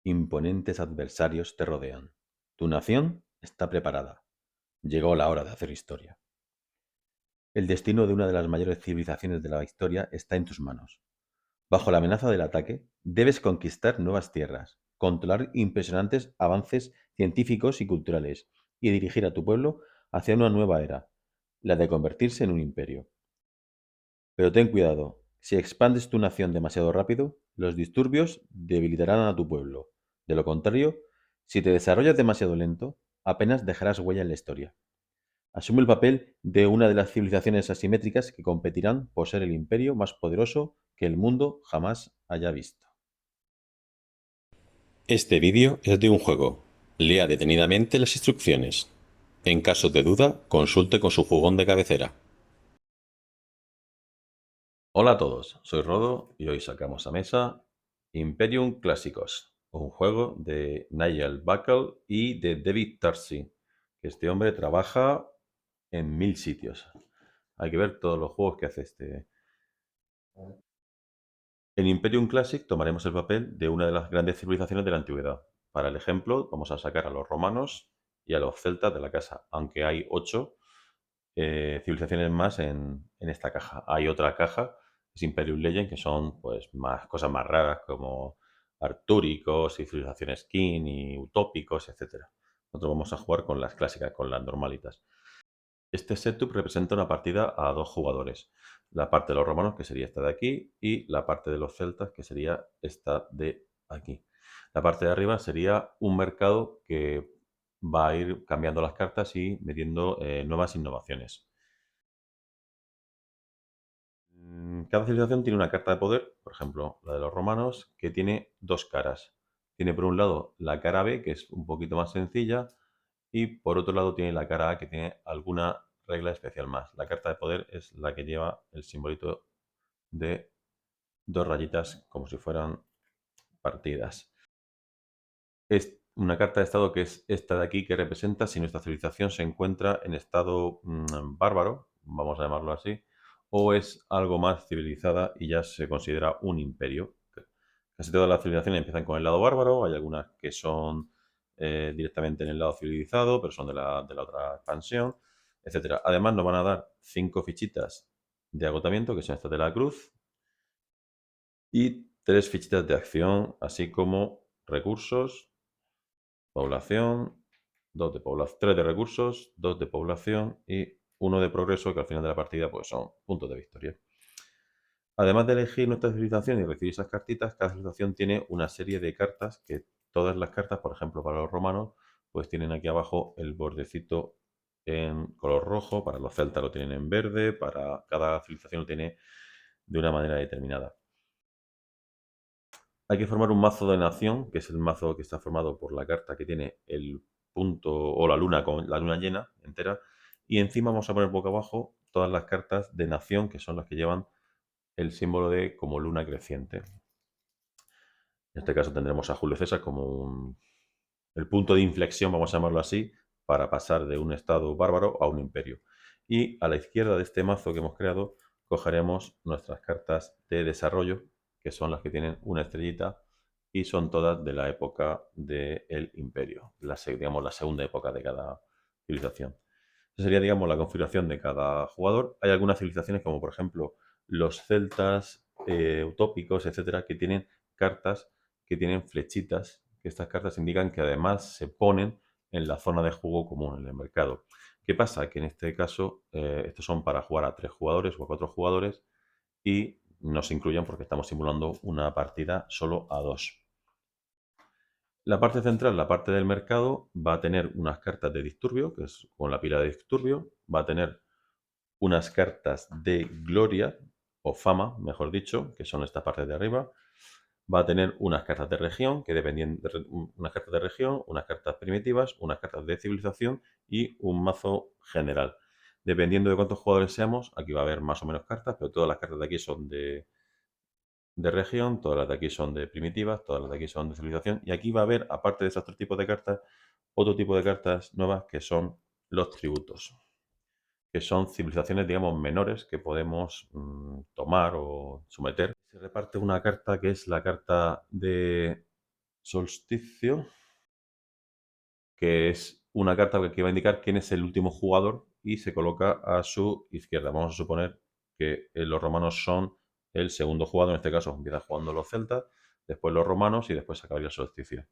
Imponentes adversarios te rodean. Tu nación está preparada. Llegó la hora de hacer historia. El destino de una de las mayores civilizaciones de la historia está en tus manos. Bajo la amenaza del ataque, debes conquistar nuevas tierras, controlar impresionantes avances científicos y culturales, y dirigir a tu pueblo hacia una nueva era, la de convertirse en un imperio. Pero ten cuidado, si expandes tu nación demasiado rápido, los disturbios debilitarán a tu pueblo. De lo contrario, si te desarrollas demasiado lento, apenas dejarás huella en la historia. Asume el papel de una de las civilizaciones asimétricas que competirán por ser el imperio más poderoso que el mundo jamás haya visto. Este vídeo es de un juego. Lea detenidamente las instrucciones. En caso de duda, consulte con su jugón de cabecera. Hola a todos, soy Rodo y hoy sacamos a mesa Imperium Classicos, un juego de Nigel Buckle y de David Tarsi, que este hombre trabaja en 1000 sitios. Hay que ver todos los juegos que hace este. En Imperium Classic tomaremos el papel de una de las grandes civilizaciones de la antigüedad. Para el ejemplo, vamos a sacar a los romanos y a los celtas de la casa, aunque hay 8 civilizaciones más en esta caja. Hay otra caja, que es Imperium Legend, que son pues más cosas más raras como artúricos y civilizaciones kin y utópicos, etcétera. Nosotros vamos a jugar con las clásicas, con las normalitas. Este setup representa una partida a 2 jugadores. La parte de los romanos, que sería esta de aquí, y la parte de los celtas, que sería esta de aquí. La parte de arriba sería un mercado que va a ir cambiando las cartas y metiendo nuevas innovaciones. Cada civilización tiene una carta de poder, por ejemplo, la de los romanos, que tiene 2 caras. Tiene por un lado la cara B, que es un poquito más sencilla, y por otro lado tiene la cara A, que tiene alguna regla especial más. La carta de poder es la que lleva el simbolito de 2 rayitas, como si fueran partidas. Es una carta de estado que es esta de aquí, que representa si nuestra civilización se encuentra en estado bárbaro, vamos a llamarlo así, o es algo más civilizada y ya se considera un imperio. Casi todas las civilizaciones empiezan con el lado bárbaro, hay algunas que son directamente en el lado civilizado, pero son de la otra expansión, etcétera. Además nos van a dar 5 fichitas de agotamiento, que son estas de la cruz, y 3 fichitas de acción, así como recursos, población, 3 de recursos, 2 de población y 1 de progreso, que al final de la partida pues son puntos de victoria. Además de elegir nuestra civilización y recibir esas cartitas, cada civilización tiene una serie de cartas que todas las cartas, por ejemplo, para los romanos, pues tienen aquí abajo el bordecito en color rojo, para los celtas lo tienen en verde, para cada civilización lo tiene de una manera determinada. Hay que formar un mazo de nación, que es el mazo que está formado por la carta que tiene el punto o la luna con la luna llena entera, y encima vamos a poner boca abajo todas las cartas de nación, que son las que llevan el símbolo de como luna creciente. En este caso tendremos a Julio César como el punto de inflexión, vamos a llamarlo así, para pasar de un estado bárbaro a un imperio. Y a la izquierda de este mazo que hemos creado, cogeremos nuestras cartas de desarrollo, que son las que tienen una estrellita y son todas de la época del imperio, digamos la segunda época de cada civilización. Esa sería, digamos, la configuración de cada jugador. Hay algunas civilizaciones, como por ejemplo los celtas, utópicos, etcétera, que tienen cartas que tienen flechitas, que estas cartas indican que además se ponen en la zona de juego común, en el mercado. ¿Qué pasa? Que en este caso estos son para jugar a 3 jugadores o a 4 jugadores y no se incluyen porque estamos simulando una partida solo a 2. La parte central, la parte del mercado, va a tener unas cartas de disturbio, que es con la pila de disturbio, va a tener unas cartas de gloria o fama, mejor dicho, que son estas partes de arriba. Va a tener unas cartas de región, que dependen de unas cartas de región, unas cartas primitivas, unas cartas de civilización y un mazo general. Dependiendo de cuántos jugadores seamos, aquí va a haber más o menos cartas, pero todas las cartas de aquí son de región, todas las de aquí son de primitivas, todas las de aquí son de civilización. Y aquí va a haber, aparte de esos 3 tipos de cartas, otro tipo de cartas nuevas que son los tributos, que son civilizaciones, digamos, menores que podemos tomar o someter. Se reparte una carta que es la carta de Solsticio, que es una carta que va a indicar quién es el último jugador y se coloca a su izquierda. Vamos a suponer que los romanos son el segundo jugador, en este caso empiezan jugando los celtas, después los romanos y después acabaría el solsticio.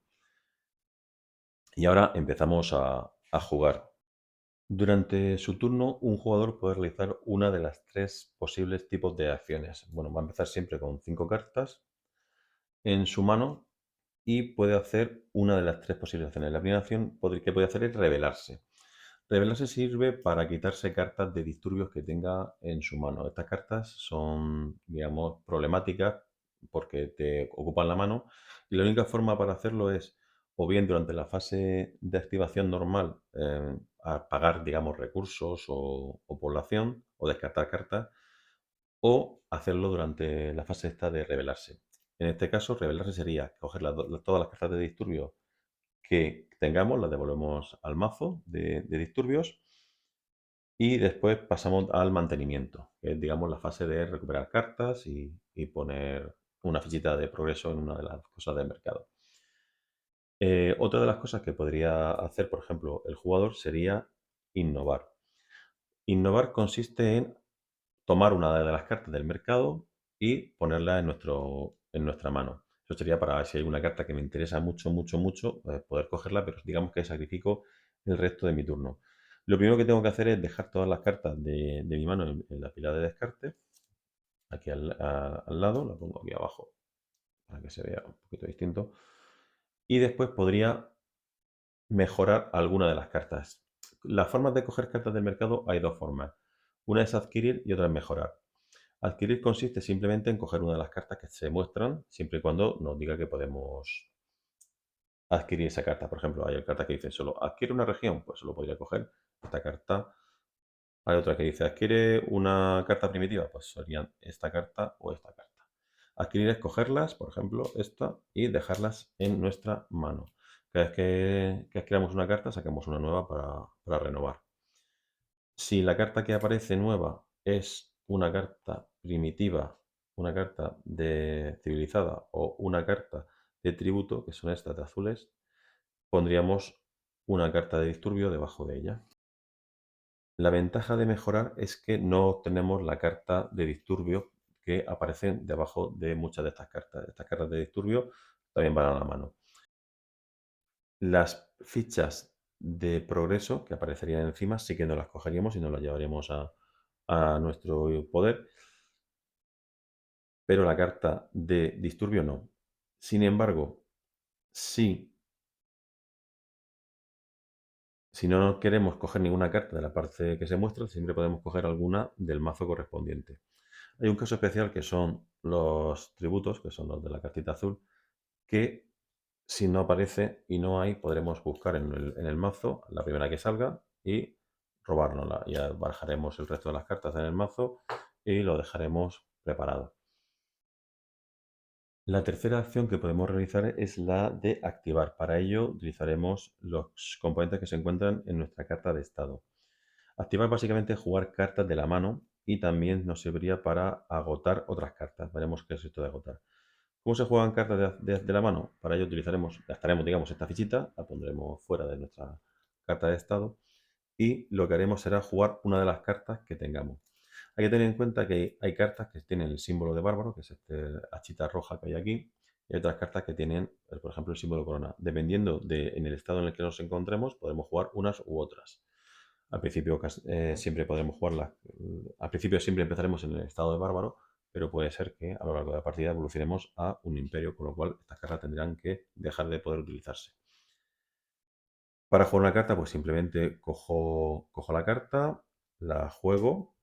Y ahora empezamos a jugar. Durante su turno, un jugador puede realizar una de las tres posibles tipos de acciones. Bueno, va a empezar siempre con 5 cartas en su mano y puede hacer una de las tres posibles acciones. La primera acción que puede hacer es revelarse. Revelarse sirve para quitarse cartas de disturbios que tenga en su mano. Estas cartas son, digamos, problemáticas porque te ocupan la mano y la única forma para hacerlo es o bien durante la fase de activación normal a pagar, digamos, recursos o población o descartar cartas o hacerlo durante la fase esta de revelarse. En este caso, revelarse sería coger todas las cartas de disturbio que tengamos, las devolvemos al mazo de disturbios y después pasamos al mantenimiento, que es, digamos, la fase de recuperar cartas y poner una fichita de progreso en una de las cosas del mercado. Otra de las cosas que podría hacer, por ejemplo, el jugador sería innovar. Innovar consiste en tomar una de las cartas del mercado y ponerla en nuestra mano. Eso sería para si hay una carta que me interesa mucho, mucho, mucho, poder cogerla, pero digamos que sacrifico el resto de mi turno. Lo primero que tengo que hacer es dejar todas las cartas de mi mano en la pila de descarte. Aquí al lado, la pongo aquí abajo para que se vea un poquito distinto. Y después podría mejorar alguna de las cartas. Las formas de coger cartas del mercado hay dos formas. Una es adquirir y otra es mejorar. Adquirir consiste simplemente en coger una de las cartas que se muestran, siempre y cuando nos diga que podemos adquirir esa carta. Por ejemplo, hay cartas que dicen solo adquiere una región, pues solo podría coger esta carta. Hay otra que dice adquiere una carta primitiva, pues serían esta carta o esta carta. Adquirir es cogerlas, por ejemplo, esta, y dejarlas en nuestra mano. Cada vez que adquiramos una carta, sacamos una nueva para renovar. Si la carta que aparece nueva es una carta primitiva, una carta de civilizada o una carta de tributo, que son estas de azules, pondríamos una carta de disturbio debajo de ella. La ventaja de mejorar es que no obtenemos la carta de disturbio que aparecen debajo de muchas de estas cartas. Estas cartas de disturbio también van a la mano. Las fichas de progreso que aparecerían encima sí que no las cogeríamos y nos las llevaríamos a nuestro poder, pero la carta de disturbio no. Sin embargo, si no queremos coger ninguna carta de la parte que se muestra, siempre podemos coger alguna del mazo correspondiente. Hay un caso especial que son los tributos, que son los de la cartita azul, que si no aparece y no hay, podremos buscar en el mazo la primera que salga y robárnosla. Ya barajaremos el resto de las cartas en el mazo y lo dejaremos preparado. La tercera acción que podemos realizar es la de activar. Para ello utilizaremos los componentes que se encuentran en nuestra carta de estado. Activar básicamente es jugar cartas de la mano y también nos serviría para agotar otras cartas. Veremos qué es esto de agotar. ¿Cómo se juegan cartas de la mano? Para ello gastaremos, digamos, esta fichita, la pondremos fuera de nuestra carta de estado y lo que haremos será jugar una de las cartas que tengamos. Hay que tener en cuenta que hay cartas que tienen el símbolo de bárbaro, que es este hachita roja que hay aquí, y hay otras cartas que tienen, por ejemplo, el símbolo de corona. Dependiendo en el estado en el que nos encontremos, podemos jugar unas u otras. Al principio siempre podremos jugarlas. Al principio siempre empezaremos en el estado de bárbaro, pero puede ser que a lo largo de la partida evolucionemos a un imperio, con lo cual estas cartas tendrán que dejar de poder utilizarse. Para jugar una carta, pues simplemente cojo la carta, la juego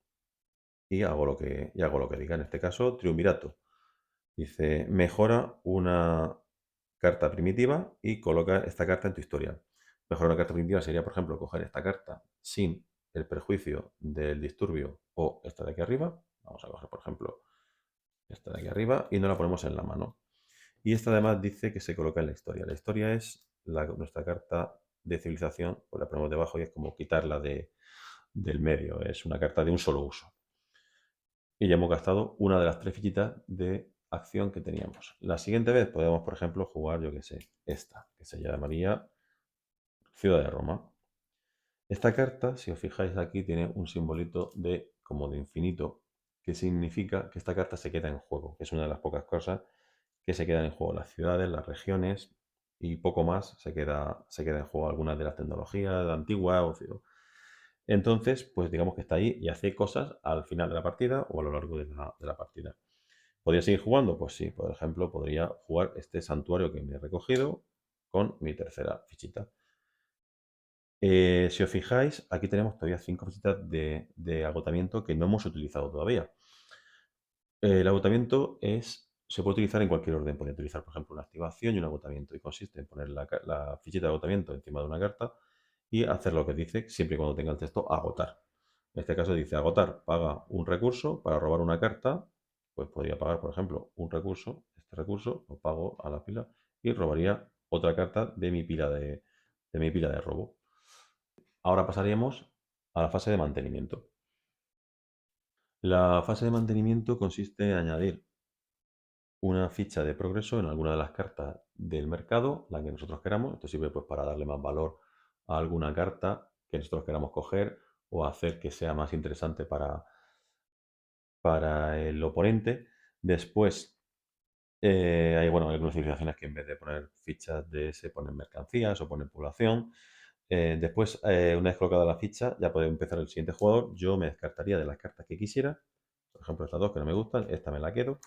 y hago lo que diga. En este caso, triunvirato. Dice, mejora una carta primitiva y coloca esta carta en tu historia. Mejorar una carta primitiva sería, por ejemplo, coger esta carta sin el perjuicio del disturbio o esta de aquí arriba. Vamos a coger, por ejemplo, esta de aquí arriba y no la ponemos en la mano. Y esta además dice que se coloca en la historia. La historia es nuestra carta de civilización, pues la ponemos debajo y es como quitarla del medio. Es una carta de un solo uso. Y ya hemos gastado una de las tres fichitas de acción que teníamos. La siguiente vez podemos, por ejemplo, jugar, yo que sé, esta, que se llamaría Ciudad de Roma. Esta carta, si os fijáis aquí, tiene un simbolito de como de infinito, que significa que esta carta se queda en juego, que es una de las pocas cosas que se quedan en juego. Las ciudades, las regiones y poco más se queda en juego. Algunas de las tecnologías antiguas. Entonces, pues digamos que está ahí y hace cosas al final de la partida o a lo largo de la partida. ¿Podría seguir jugando? Pues sí, por ejemplo, podría jugar este santuario que me he recogido con mi tercera fichita. Si os fijáis, aquí tenemos todavía 5 fichitas de agotamiento que no hemos utilizado todavía. El agotamiento se puede utilizar en cualquier orden. Podría utilizar, por ejemplo, una activación y un agotamiento. Y consiste en poner la fichita de agotamiento encima de una carta y hacer lo que dice siempre y cuando tenga el texto agotar. En este caso dice agotar, paga un recurso para robar una carta. Pues podría pagar, por ejemplo, un recurso. Este recurso lo pago a la pila y robaría otra carta de mi pila de robo. Ahora pasaríamos a la fase de mantenimiento. La fase de mantenimiento consiste en añadir una ficha de progreso en alguna de las cartas del mercado, la que nosotros queramos. Esto sirve pues para darle más valor a alguna carta que nosotros queramos coger o hacer que sea más interesante para el oponente. Después, hay algunas civilizaciones que en vez de poner fichas de ese ponen mercancías o ponen población. Después, una vez colocada la ficha, ya puede empezar el siguiente jugador. Yo me descartaría de las cartas que quisiera. Por ejemplo, estas dos que no me gustan, esta me la quedo.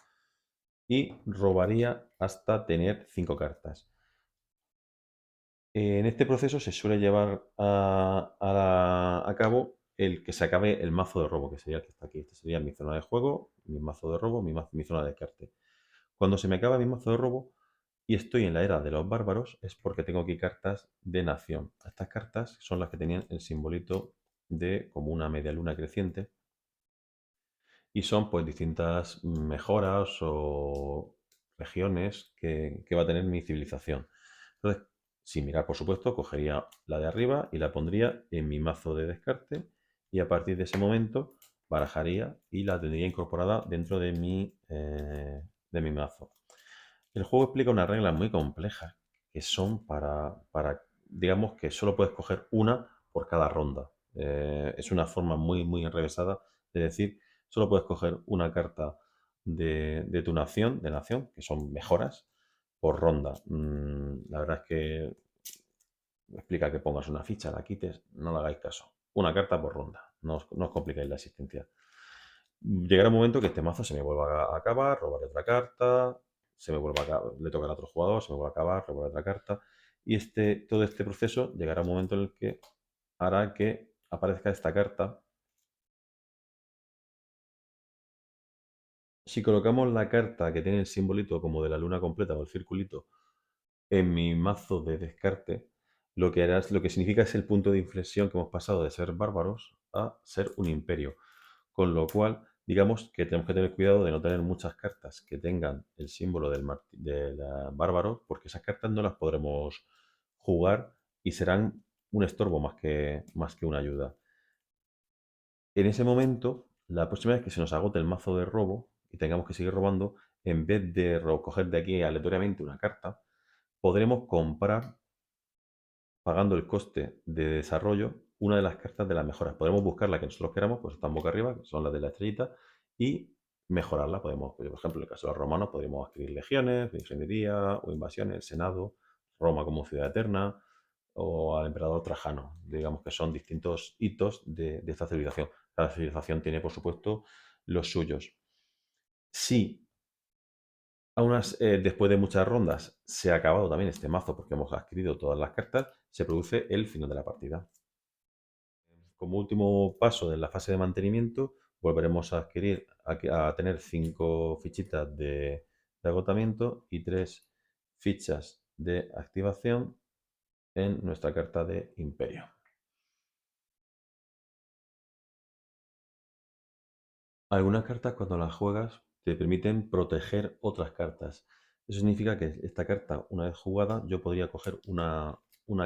Y robaría hasta tener 5 cartas. En este proceso se suele llevar a cabo el que se acabe el mazo de robo, que sería el que está aquí. Este sería mi zona de juego, mi mazo de robo, mi zona de descarte. Cuando se me acaba mi mazo de robo y estoy en la era de los bárbaros, es porque tengo aquí cartas de nación. Estas cartas son las que tenían el simbolito de como una media luna creciente y son pues distintas mejoras o regiones que va a tener mi civilización. Entonces, sin mirar, por supuesto, cogería la de arriba y la pondría en mi mazo de descarte y a partir de ese momento barajaría y la tendría incorporada dentro de mi mazo. El juego explica unas reglas muy complejas que son digamos que solo puedes coger una por cada ronda. Es una forma muy, muy enrevesada de decir, solo puedes coger una carta de tu nación, que son mejoras, por ronda. La verdad es que explica que pongas una ficha, la quites, no le hagáis caso. Una carta por ronda, no os complicáis la existencia. Llegará un momento que este mazo se me vuelva a acabar, robaré otra carta, se me vuelva a acabar, le tocará a otro jugador, se me vuelva a acabar, robaré otra carta. Y todo este proceso llegará un momento en el que hará que aparezca esta carta. Si colocamos la carta que tiene el simbolito como de la luna completa o el circulito en mi mazo de descarte, lo que significa es el punto de inflexión que hemos pasado de ser bárbaros a ser un imperio. Con lo cual, digamos que tenemos que tener cuidado de no tener muchas cartas que tengan el símbolo del bárbaro, porque esas cartas no las podremos jugar y serán un estorbo más que una ayuda. En ese momento, la próxima vez que se nos agote el mazo de robo y tengamos que seguir robando, en vez de coger de aquí aleatoriamente una carta, podremos comprar, pagando el coste de desarrollo, una de las cartas de las mejoras. Podemos buscar la que nosotros queramos, pues están boca arriba, que son las de la estrellita, y mejorarla. Podemos, por ejemplo, en el caso de los romanos, podríamos adquirir legiones, ingeniería o invasiones, el Senado, Roma como ciudad eterna, o al emperador Trajano. Digamos que son distintos hitos de esta civilización. Cada civilización tiene, por supuesto, los suyos. Si después de muchas rondas se ha acabado también este mazo porque hemos adquirido todas las cartas, se produce el final de la partida. Como último paso de la fase de mantenimiento, volveremos a tener 5 fichitas de agotamiento y 3 fichas de activación en nuestra carta de imperio. Algunas cartas cuando las juegas te permiten proteger otras cartas. Eso significa que esta carta, una vez jugada, yo podría coger una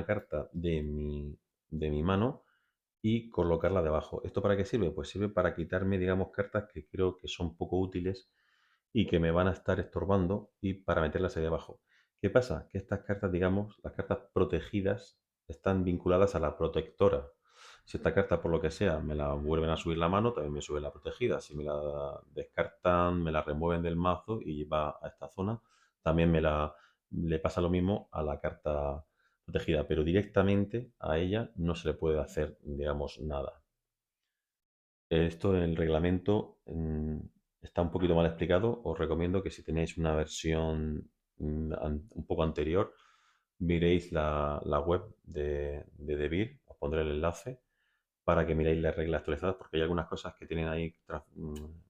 carta de mi mano y colocarla debajo. ¿Esto para qué sirve? Pues sirve para quitarme, digamos, cartas que creo que son poco útiles y que me van a estar estorbando y para meterlas ahí abajo. ¿Qué pasa? Que estas cartas, digamos, las cartas protegidas, están vinculadas a la protectora. Si esta carta, por lo que sea, me la vuelven a subir la mano, también me sube la protegida. Si me la descartan, me la remueven del mazo y va a esta zona, también le pasa lo mismo a la carta protegida, pero directamente a ella no se le puede hacer, digamos, nada. Esto en el reglamento está un poquito mal explicado. Os recomiendo que si tenéis una versión un poco anterior, miréis la web de DeVir, os pondré el enlace para que miréis las reglas actualizadas, porque hay algunas cosas que tienen ahí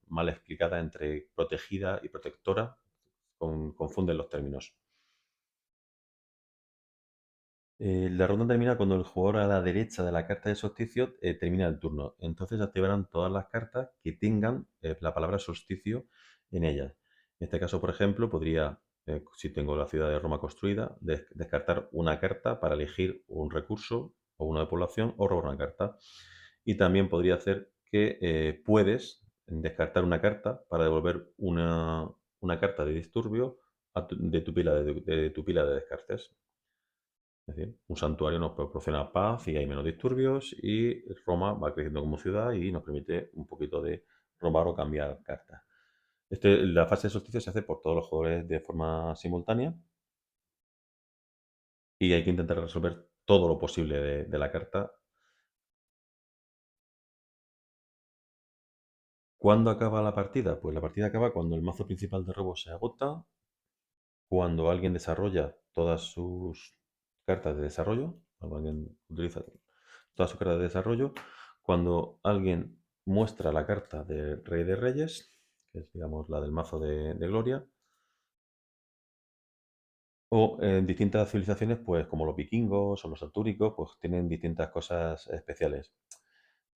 mal explicadas entre protegida y protectora, confunden los términos. La ronda termina cuando el jugador a la derecha de la carta de solsticio termina el turno. Entonces activarán todas las cartas que tengan la palabra solsticio en ellas. En este caso, por ejemplo, podría, si tengo la ciudad de Roma construida, descartar una carta para elegir un recurso o uno de población o robar una carta. Y también podría hacer que puedes descartar una carta para devolver una carta de disturbio de tu pila de descartes. Es decir, un santuario nos proporciona paz y hay menos disturbios y Roma va creciendo como ciudad y nos permite un poquito de robar o cambiar cartas. La fase de solsticio se hace por todos los jugadores de forma simultánea y hay que intentar resolver todo lo posible de la carta. ¿Cuándo acaba la partida? Pues la partida acaba cuando el mazo principal de robo se agota, cuando alguien desarrolla todas sus cartas de desarrollo, cuando alguien utiliza todas sus cartas de desarrollo, cuando alguien muestra la carta de Rey de Reyes, que es, digamos, la del mazo de Gloria, o en distintas civilizaciones, pues como los vikingos o los artúricos, pues tienen distintas cosas especiales,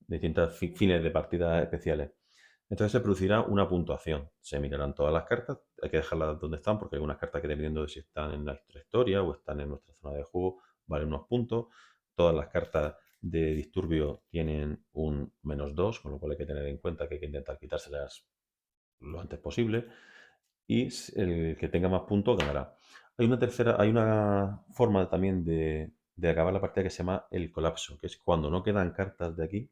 distintos fines de partida especiales. Entonces se producirá una puntuación. Se mirarán todas las cartas, hay que dejarlas donde están, porque hay algunas cartas que dependiendo de si están en nuestra historia o están en nuestra zona de juego, valen unos puntos. Todas las cartas de disturbio tienen un -2, con lo cual hay que tener en cuenta que hay que intentar quitárselas lo antes posible. Y el que tenga más puntos ganará. Hay una forma también de acabar la partida que se llama el colapso, que es cuando no quedan cartas de aquí.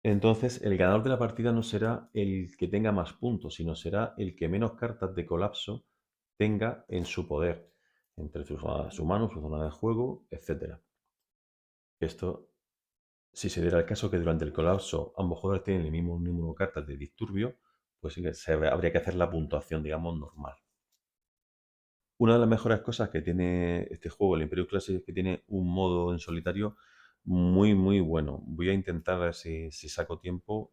Entonces, el ganador de la partida no será el que tenga más puntos, sino será el que menos cartas de colapso tenga en su poder, entre su mano, su zona de juego, etc. Esto, si se diera el caso que durante el colapso ambos jugadores tienen el mismo número de cartas de disturbio, pues sí que habría que hacer la puntuación, digamos, normal. Una de las mejores cosas que tiene este juego, el Imperium Classic, es que tiene un modo en solitario muy, muy bueno. Voy a intentar ver si saco tiempo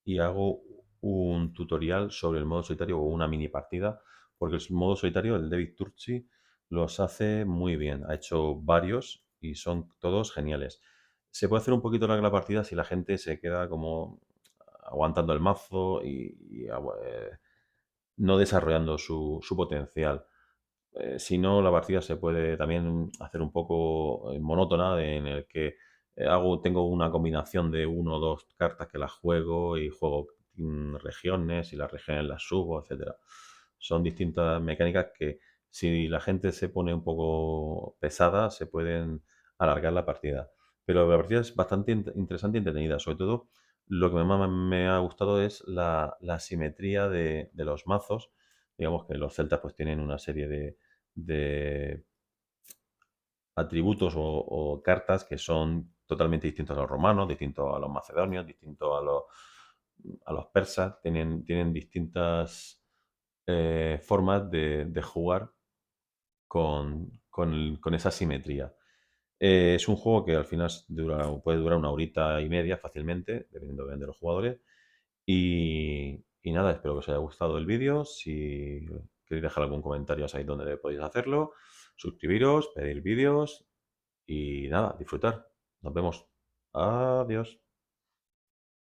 y hago un tutorial sobre el modo solitario o una mini partida, porque el modo solitario, el David Turchi, los hace muy bien. Ha hecho varios y son todos geniales. Se puede hacer un poquito larga la partida si la gente se queda como aguantando el mazo y no desarrollando su potencial. Si no, la partida se puede también hacer un poco monótona, en el que tengo una combinación de 1 o 2 cartas que las juego y juego regiones y las regiones las subo, etcétera. Son distintas mecánicas que si la gente se pone un poco pesada, se pueden alargar la partida. Pero la partida es bastante interesante y entretenida. Sobre todo, lo que más me ha gustado es la simetría de los mazos. Digamos que los celtas pues tienen una serie de atributos o cartas que son totalmente distintos a los romanos, distintos a los macedonios, distintos a los persas. Tienen distintas formas de jugar con esa simetría. Es un juego que al final puede durar 1 horita y media fácilmente, dependiendo de los jugadores. Y nada, espero que os haya gustado el vídeo. Si queréis dejar algún comentario, sabéis dónde podéis hacerlo. Suscribiros, pedir vídeos y nada, disfrutar. Nos vemos. Adiós.